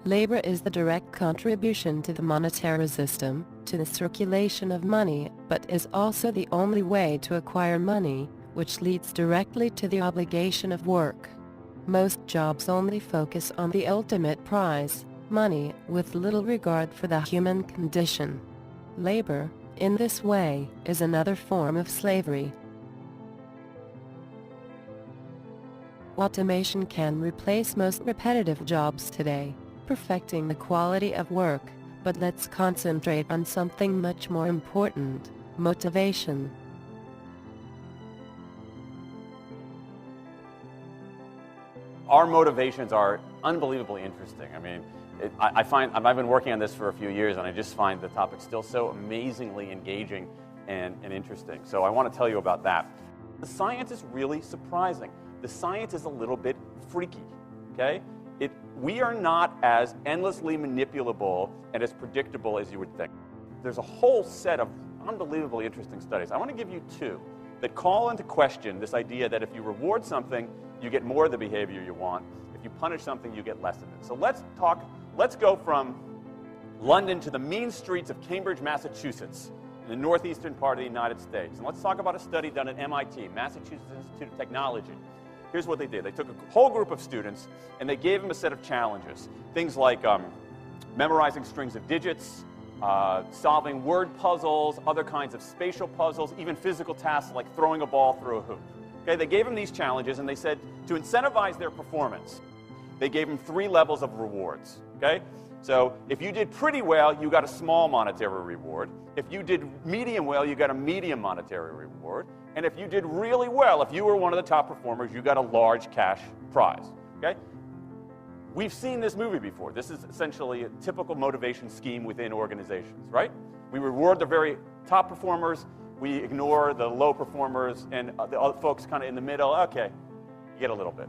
Labor is the direct contribution to the monetary system, to the circulation of money, but is also the only way to acquire money, which leads directly to the obligation of work. Most jobs only focus on the ultimate prize, money, with little regard for the human condition. Labor, in this way, is another form of slavery. Automation can replace most repetitive jobs today, perfecting the quality of work, but let's concentrate on something much more important: motivation. Our motivations are unbelievably interesting. I mean, I've been working on this for a few years, and I just find the topic still so amazingly engaging and interesting. So I want to tell you about that. The science is really surprising. The science is a little bit freaky, okay? We are not as endlessly manipulable and as predictable as you would think. There's a whole set of unbelievably interesting studies. I want to give you two that call into question this idea that if you reward something, you get more of the behavior you want. If you punish something, you get less of it. So let's go from London to the mean streets of Cambridge, Massachusetts, in the northeastern part of the United States. And let's talk about a study done at MIT, Massachusetts Institute of Technology. Here's what they did. They took a whole group of students, and they gave them a set of challenges. Things like memorizing strings of digits, solving word puzzles, other kinds of spatial puzzles, even physical tasks like throwing a ball through a hoop. Okay, they gave them these challenges, and they said to incentivize their performance, they gave them 3 levels of rewards. Okay? So if you did pretty well, you got a small monetary reward. If you did medium well, you got a medium monetary reward. And if you did really well, if you were one of the top performers, you got a large cash prize. Okay? We've seen this movie before. This is essentially a typical motivation scheme within organizations, right? We reward the very top performers, we ignore the low performers, and the other folks kind of in the middle. Okay, you get a little bit.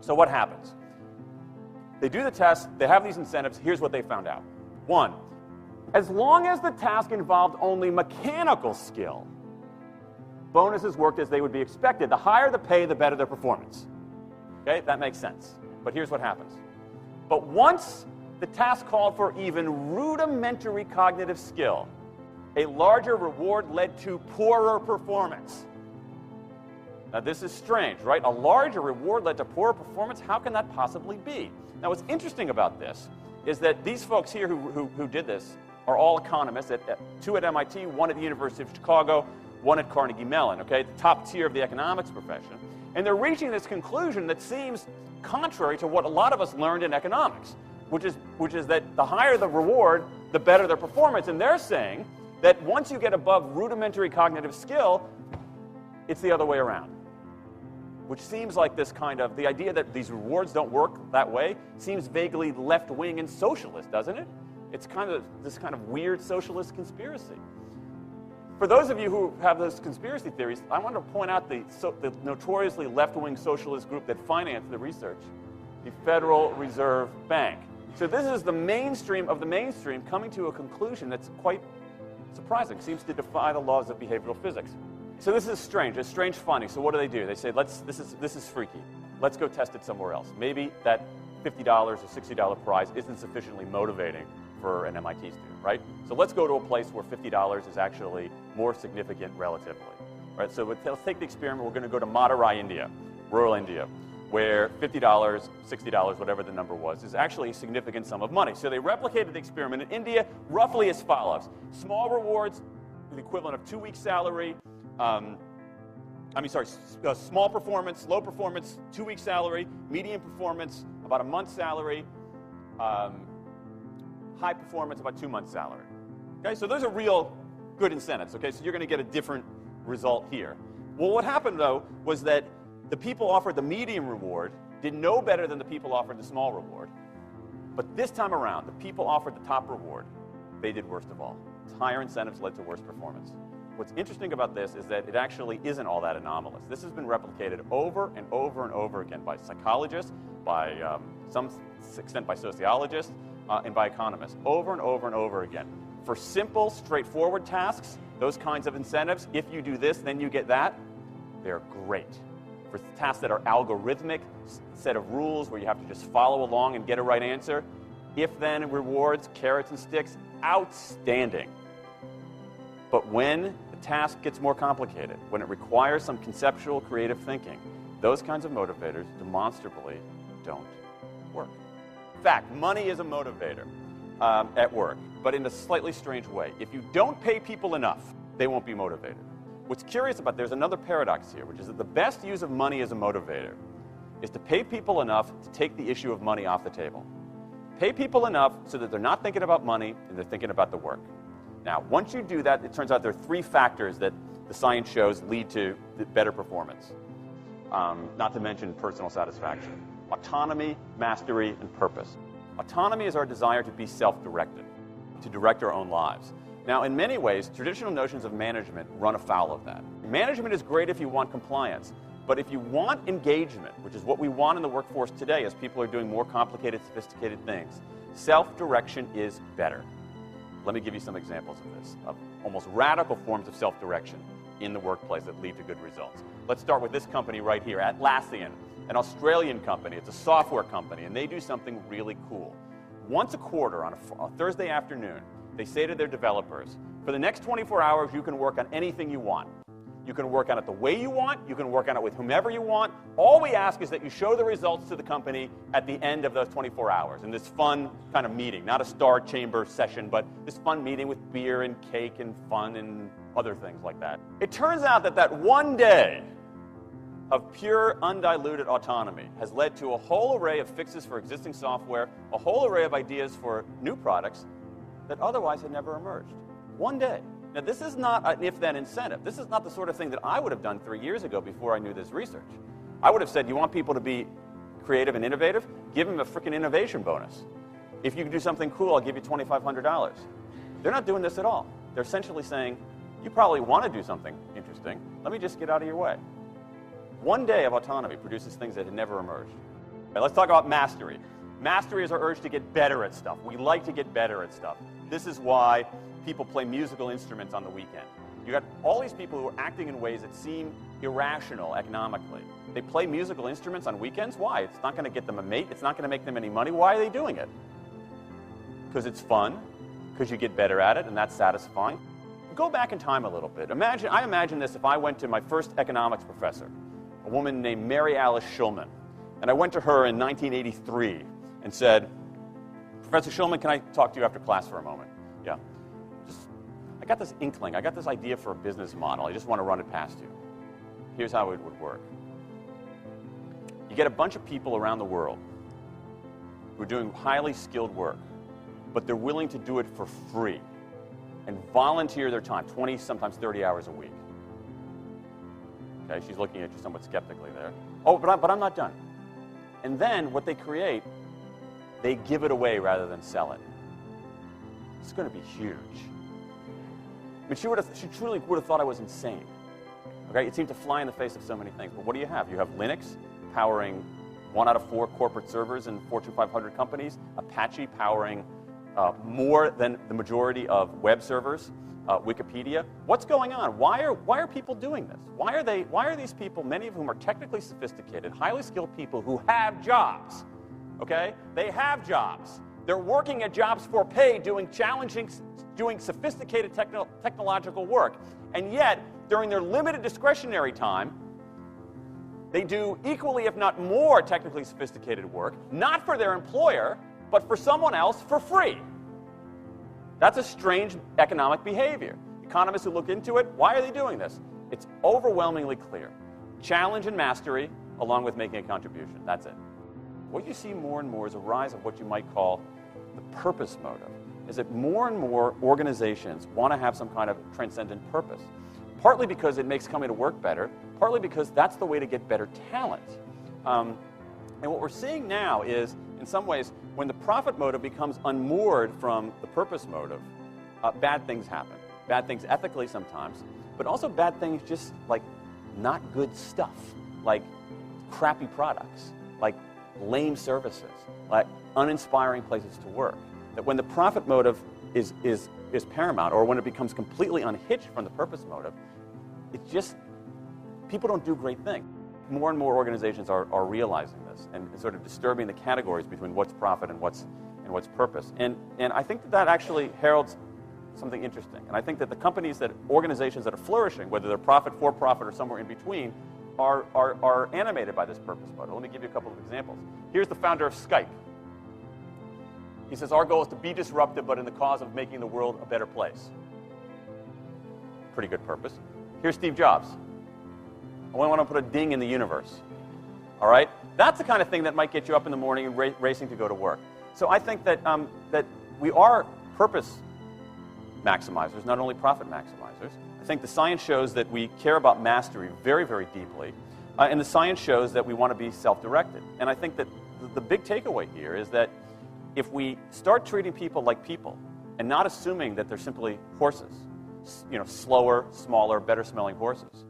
So what happens? They do the test, they have these incentives. Here's what they found out. 1, as long as the task involved only mechanical skill, bonuses worked as they would be expected. The higher the pay, the better their performance. Okay, that makes sense. But here's what happens. But once the task called for even rudimentary cognitive skill, a larger reward led to poorer performance. Now this is strange, right? A larger reward led to poorer performance? How can that possibly be? Now what's interesting about this is that these folks here who did this are all economists, 2 at MIT, 1 at the University of Chicago, 1 at Carnegie Mellon, okay, the top tier of the economics profession. And they're reaching this conclusion that seems contrary to what a lot of us learned in economics, which is that the higher the reward, the better their performance. And they're saying that once you get above rudimentary cognitive skill, it's the other way around. Which seems like this kind of, the idea that these rewards don't work that way seems vaguely left-wing and socialist, doesn't it? It's kind of this kind of weird socialist conspiracy. For those of you who have those conspiracy theories, I want to point out the notoriously left-wing socialist group that financed the research, the Federal Reserve Bank. So this is the mainstream of the mainstream coming to a conclusion that's quite surprising, seems to defy the laws of behavioral physics. So this is strange, a strange finding. So what do? They say, this is freaky. Let's go test it somewhere else. Maybe that $50 or $60 prize isn't sufficiently motivating for an MIT student, right? So let's go to a place where $50 is actually more significant relatively, right? So let's take the experiment. We're going to go to Madurai, India, rural India, where $50, $60, whatever the number was, is actually a significant sum of money. So they replicated the experiment in India roughly as follows. Small rewards, the equivalent of 2 weeks' salary. Small performance, low performance, 2 weeks' salary. Medium performance, about a month's salary. High performance, about 2 months' salary. Okay, so those are real good incentives. Okay, so you're going to get a different result here. Well, what happened, though, was that the people offered the medium reward did no better than the people offered the small reward. But this time around, the people offered the top reward. They did worst of all. Higher incentives led to worse performance. What's interesting about this is that it actually isn't all that anomalous. This has been replicated over and over and over again by psychologists, by some extent by sociologists, and by economists, over and over and over again. For simple, straightforward tasks, those kinds of incentives, if you do this, then you get that, they're great. For tasks that are algorithmic, set of rules where you have to just follow along and get a right answer, if-then rewards, carrots and sticks, outstanding. But when the task gets more complicated, when it requires some conceptual, creative thinking, those kinds of motivators demonstrably don't work. In fact, money is a motivator at work, but in a slightly strange way. If you don't pay people enough, they won't be motivated. What's curious about, there's another paradox here, which is that the best use of money as a motivator is to pay people enough to take the issue of money off the table. Pay people enough so that they're not thinking about money and they're thinking about the work. Now, once you do that, it turns out there are 3 factors that the science shows lead to better performance, not to mention personal satisfaction. Autonomy, mastery, and purpose. Autonomy is our desire to be self-directed, to direct our own lives. Now, in many ways, traditional notions of management run afoul of that. Management is great if you want compliance, but if you want engagement, which is what we want in the workforce today as people are doing more complicated, sophisticated things, self-direction is better. Let me give you some examples of this, of almost radical forms of self-direction in the workplace that lead to good results. Let's start with this company right here, Atlassian, an Australian company. It's a software company, and they do something really cool. Once a quarter on a Thursday afternoon, they say to their developers, for the next 24 hours, you can work on anything you want. You can work on it the way you want. You can work on it with whomever you want. All we ask is that you show the results to the company at the end of those 24 hours in this fun kind of meeting, not a star chamber session, but this fun meeting with beer and cake and fun and other things like that. It turns out that that one day of pure, undiluted autonomy has led to a whole array of fixes for existing software, a whole array of ideas for new products that otherwise had never emerged. One day. Now, this is not an if-then incentive. This is not the sort of thing that I would have done 3 years ago before I knew this research. I would have said, you want people to be creative and innovative? Give them a freaking innovation bonus. If you can do something cool, I'll give you $2,500. They're not doing this at all. They're essentially saying, you probably want to do something interesting. Let me just get out of your way. One day of autonomy produces things that had never emerged. Right, let's talk about mastery. Mastery is our urge to get better at stuff. We like to get better at stuff. This is why people play musical instruments on the weekend. You got all these people who are acting in ways that seem irrational economically. They play musical instruments on weekends. Why? It's not going to get them a mate. It's not going to make them any money. Why are they doing it? Because it's fun, because you get better at it, and that's satisfying. Go back in time a little bit. I imagine this if I went to my first economics professor, a woman named Mary Alice Schulman, and I went to her in 1983 and said, Professor Schulman, can I talk to you after class for a moment? Yeah. I got this inkling. I got this idea for a business model. I just want to run it past you. Here's how it would work. You get a bunch of people around the world who are doing highly skilled work, but they're willing to do it for free and volunteer their time, 20, sometimes 30 hours a week. Okay, she's looking at you somewhat skeptically there. Oh, but I'm not done. And then what they create, they give it away rather than sell it. It's going to be huge. I mean, she truly would have thought I was insane. Okay, it seemed to fly in the face of so many things. But what do you have? You have Linux powering 1 out of 4 corporate servers in Fortune 500 companies, Apache powering more than the majority of web servers, Wikipedia. What's going on? Why are people doing this? Why are these people, many of whom are technically sophisticated, highly skilled people who have jobs? Okay, they have jobs. They're working at jobs for pay, doing sophisticated technological work. And yet, during their limited discretionary time, they do equally, if not more, technically sophisticated work, not for their employer, but for someone else for free. That's a strange economic behavior. Economists who look into it, why are they doing this? It's overwhelmingly clear. Challenge and mastery, along with making a contribution. That's it. What you see more and more is a rise of what you might call the purpose motive, is that more and more organizations want to have some kind of transcendent purpose, partly because it makes coming to work better, partly because that's the way to get better talent. And what we're seeing now is, in some ways, when the profit motive becomes unmoored from the purpose motive, bad things happen. Bad things ethically sometimes, but also bad things just like not good stuff, like crappy products, like lame services, like uninspiring places to work. That when the profit motive is paramount, or when it becomes completely unhitched from the purpose motive, it's just, people don't do great things. More and more organizations are realizing this and sort of disturbing the categories between what's profit and what's and what's purpose. And I think that actually heralds something interesting. And I think that the organizations that are flourishing, whether they're profit, for-profit, or somewhere in between, are animated by this purpose motive. Let me give you a couple of examples. Here's the founder of Skype. He says, our goal is to be disruptive, but in the cause of making the world a better place. Pretty good purpose. Here's Steve Jobs. I want to put a ding in the universe. All right? That's the kind of thing that might get you up in the morning and racing to go to work. So I think that, that we are purpose maximizers, not only profit maximizers. I think the science shows that we care about mastery very, very deeply. And the science shows that we want to be self-directed. And I think that the big takeaway here is that if we start treating people like people and not assuming that they're simply horses, slower, smaller, better-smelling horses,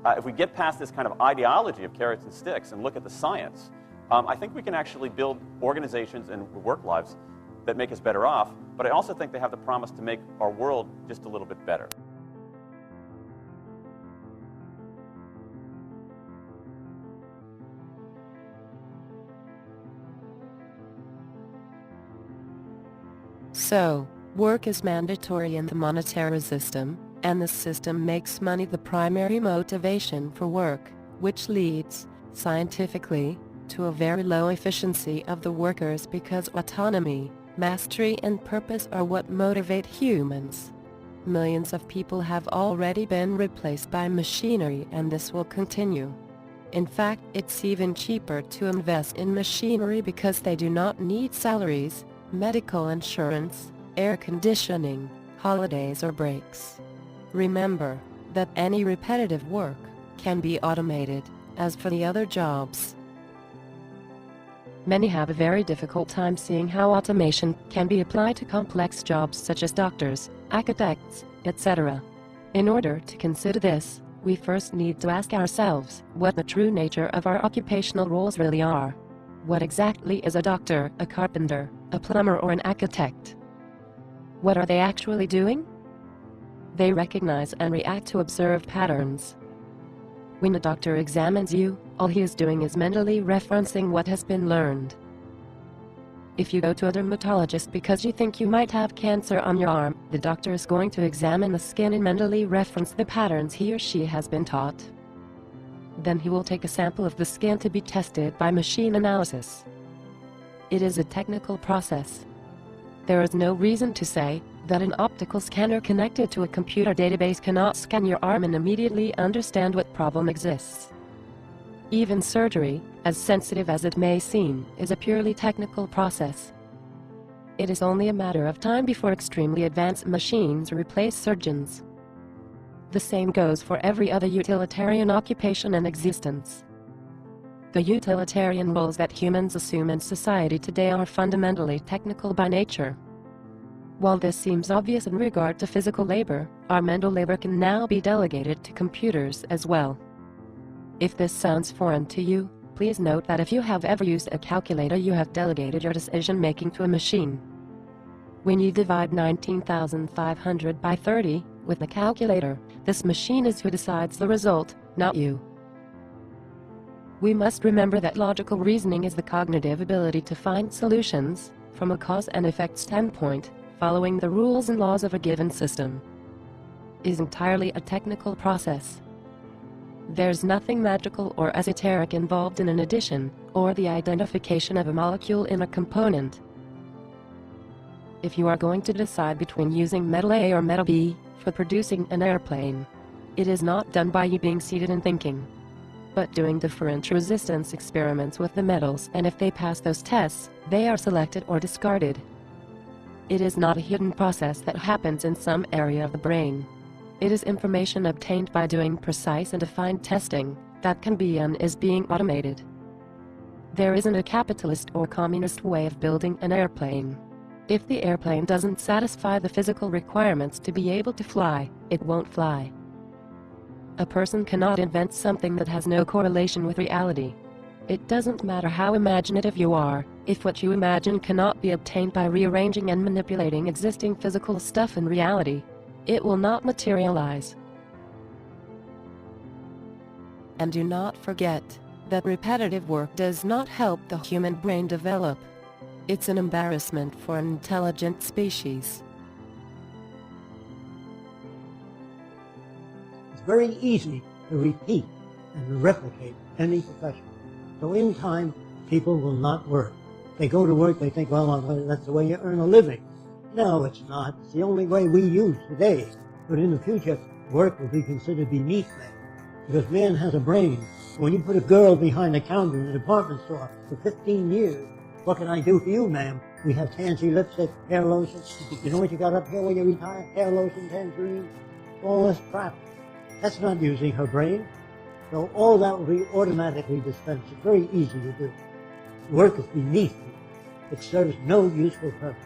if we get past this kind of ideology of carrots and sticks and look at the science, I think we can actually build organizations and work lives that make us better off, but I also think they have the promise to make our world just a little bit better. So, work is mandatory in the monetary system, and the system makes money the primary motivation for work, which leads, scientifically, to a very low efficiency of the workers because autonomy, mastery and purpose are what motivate humans. Millions of people have already been replaced by machinery and this will continue. In fact, it's even cheaper to invest in machinery because they do not need salaries, medical insurance, air conditioning, holidays or breaks. Remember that any repetitive work can be automated, as for the other jobs. Many have a very difficult time seeing how automation can be applied to complex jobs such as doctors, architects, etc. In order to consider this, we first need to ask ourselves what the true nature of our occupational roles really are. What exactly is a doctor, a carpenter, a plumber or an architect? What are they actually doing? They recognize and react to observed patterns. When a doctor examines you, all he is doing is mentally referencing what has been learned. If you go to a dermatologist because you think you might have cancer on your arm, the doctor is going to examine the skin and mentally reference the patterns he or she has been taught. Then he will take a sample of the skin to be tested by machine analysis. It is a technical process. There is no reason to say that an optical scanner connected to a computer database cannot scan your arm and immediately understand what problem exists. Even surgery, as sensitive as it may seem, is a purely technical process. It is only a matter of time before extremely advanced machines replace surgeons. The same goes for every other utilitarian occupation in existence. The utilitarian roles that humans assume in society today are fundamentally technical by nature. While this seems obvious in regard to physical labor, our mental labor can now be delegated to computers as well. If this sounds foreign to you, please note that if you have ever used a calculator, you have delegated your decision-making to a machine. When you divide 19,500 by 30 with the calculator, this machine is who decides the result, not you. We must remember that logical reasoning is the cognitive ability to find solutions, from a cause and effect standpoint, following the rules and laws of a given system. It is entirely a technical process. There's nothing magical or esoteric involved in an addition, or the identification of a molecule in a component. If you are going to decide between using metal A or metal B for producing an airplane, it is not done by you being seated and thinking, but doing differential resistance experiments with the metals, and if they pass those tests, they are selected or discarded. It is not a hidden process that happens in some area of the brain. It is information obtained by doing precise and defined testing that can be and is being automated. There isn't a capitalist or communist way of building an airplane. If the airplane doesn't satisfy the physical requirements to be able to fly, it won't fly. A person cannot invent something that has no correlation with reality. It doesn't matter how imaginative you are, if what you imagine cannot be obtained by rearranging and manipulating existing physical stuff in reality, it will not materialize. And do not forget that repetitive work does not help the human brain develop. It's an embarrassment for an intelligent species. It's very easy to repeat and to replicate any profession. So in time, people will not work. They go to work, they think, well, that's the way you earn a living. No, it's not. It's the only way we use today. But in the future, work will be considered beneath man. Because man has a brain. When you put a girl behind the counter in a department store for 15 years, what can I do for you, ma'am? We have tansy lipstick, hair lotion. You know what you got up here when you retire? Hair lotion, tangerine, all this crap. That's not using her brain. So all that will be automatically dispensed. It's very easy to do. Work is beneath you. It serves no useful purpose.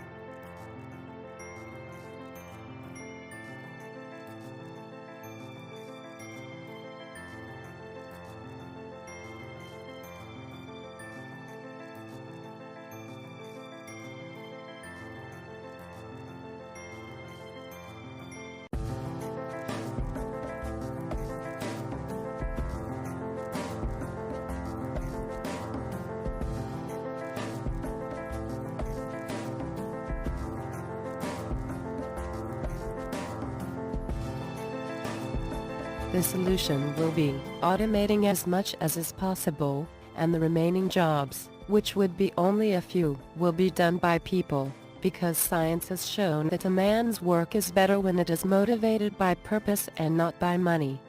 The solution will be automating as much as is possible, and the remaining jobs, which would be only a few, will be done by people, because science has shown that a man's work is better when it is motivated by purpose and not by money.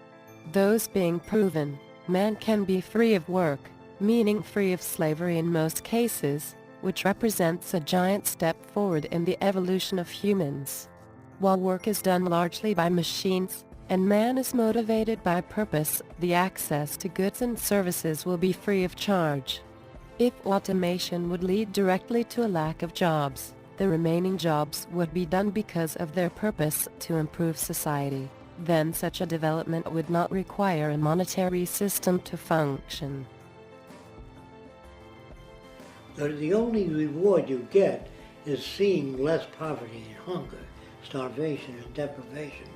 Those being proven, man can be free of work, meaning free of slavery in most cases, which represents a giant step forward in the evolution of humans. While work is done largely by machines, and man is motivated by purpose, the access to goods and services will be free of charge. If automation would lead directly to a lack of jobs, the remaining jobs would be done because of their purpose to improve society. Then such a development would not require a monetary system to function. So the only reward you get is seeing less poverty and hunger, starvation and deprivation.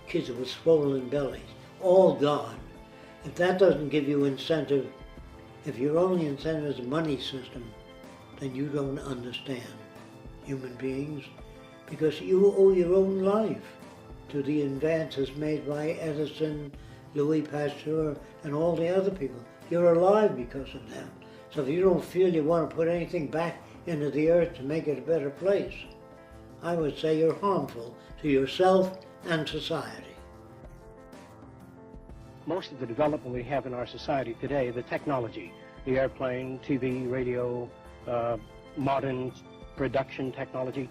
Kids with swollen bellies, all gone. If that doesn't give you incentive, if your only incentive is a money system, then you don't understand human beings, because you owe your own life to the advances made by Edison, Louis Pasteur, and all the other people. You're alive because of them. So if you don't feel you want to put anything back into the earth to make it a better place, I would say you're harmful to yourself and society. Most of the development we have in our society today, the technology, the airplane, TV, radio, modern production technology,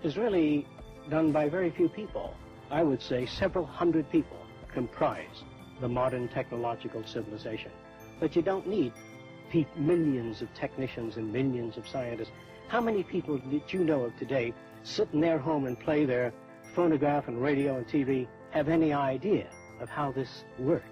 is really done by very few people. I would say several hundred people comprise the modern technological civilization. But you don't need millions of technicians and millions of scientists. How many people that you know of today sit in their home and play their phonograph and radio and TV have any idea of how this works?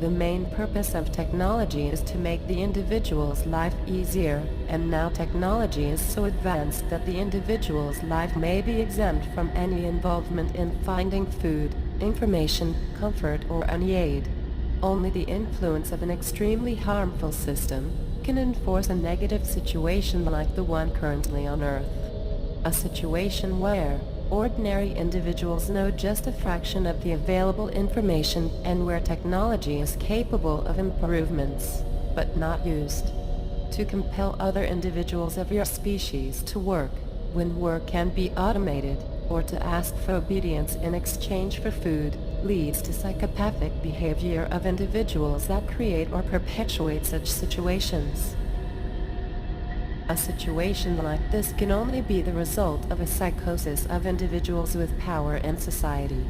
The main purpose of technology is to make the individual's life easier, and now technology is so advanced that the individual's life may be exempt from any involvement in finding food, information, comfort, or any aid. Only the influence of an extremely harmful system can enforce a negative situation like the one currently on Earth. A situation where ordinary individuals know just a fraction of the available information and where technology is capable of improvements, but not used. To compel other individuals of your species to work, when work can be automated, or to ask for obedience in exchange for food, leads to psychopathic behavior of individuals that create or perpetuate such situations. A situation like this can only be the result of a psychosis of individuals with power in society.